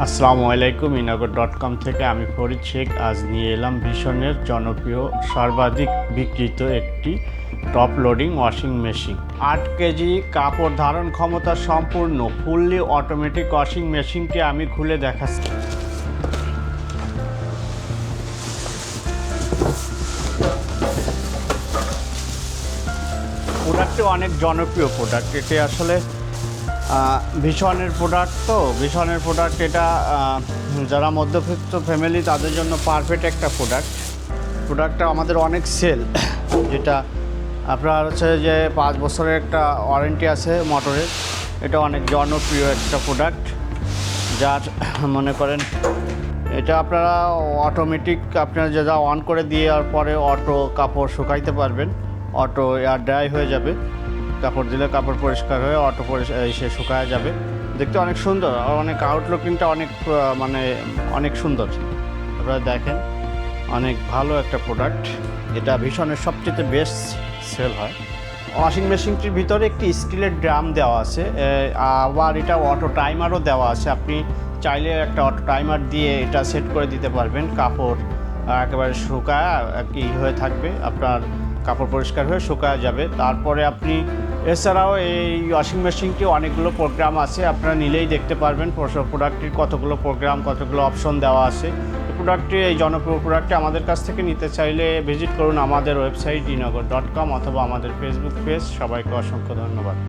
আসসালামু আলাইকুম ইনাগর.com থেকে আমি ফরিদ শেখ আজ নিয়ে এলাম ভীষণের জনপ্রিয় সর্বাধিক বিক্রিত একটি top loading washing machine 8 KG কাপড় ধারণ ক্ষমতা সম্পূর্ণ ফুললি অটোমেটিক ওয়াশিং মেশিনটি আমি খুলে দেখাচ্ছি। প্রোডাক্টটি অনেক জনপ্রিয় প্রোডাক্ট, এটি আসলে ভীষণের প্রোডাক্ট এটা যারা মধ্যবিত্ত ফ্যামিলি তাদের জন্য পারফেক্ট একটা প্রোডাক্টটা আমাদের অনেক সেল, যেটা আপনার হচ্ছে যে 5 বছরের একটা ওয়ারেন্টি আছে মোটরের। এটা অনেক জনপ্রিয় একটা প্রোডাক্ট, যার মনে করেন এটা আপনারা অটোমেটিক আপনারা যা অন করে দেওয়ার পরে অটো কাপড় শুকাইতে পারবেন, অটো এয়ার ড্রাই হয়ে যাবে, কাপড় দিলে কাপড় পরিষ্কার হয়ে অটো এসে শুকায় যাবে। দেখতে অনেক সুন্দর আর অনেক আউটলুকিংটা অনেক সুন্দর। আপনারা দেখেন অনেক ভালো একটা প্রোডাক্ট, এটা ভীষণের সবচেয়ে বেস্ট সেল হয়। ওয়াশিং মেশিনটির ভিতরে একটি স্টিলের ড্রাম দেওয়া আছে, আবার এটা অটো টাইমারও দেওয়া আছে। আপনি চাইলে একটা অটো টাইমার দিয়ে এটা সেট করে দিতে পারবেন, কাপড় একেবারে শুকায় হয়ে থাকবে, আপনার কাপড় পরিষ্কার হয়ে শুকায় যাবে। তারপরে আপনি এছাড়াও এই ওয়াশিং মেশিনটি অনেকগুলো প্রোগ্রাম আছে, আপনারা নিলেই দেখতে পারবেন প্রোডাক্টটির কতগুলো প্রোগ্রাম, কতগুলো অপশন দেওয়া আছে। এই জনপ্রিয় প্রোডাক্টটি আমাদের কাছ থেকে নিতে চাইলে ভিজিট করুন আমাদের ওয়েবসাইট ইনাগর.com অথবা আমাদের ফেসবুক পেজ। সবাইকে অসংখ্য ধন্যবাদ।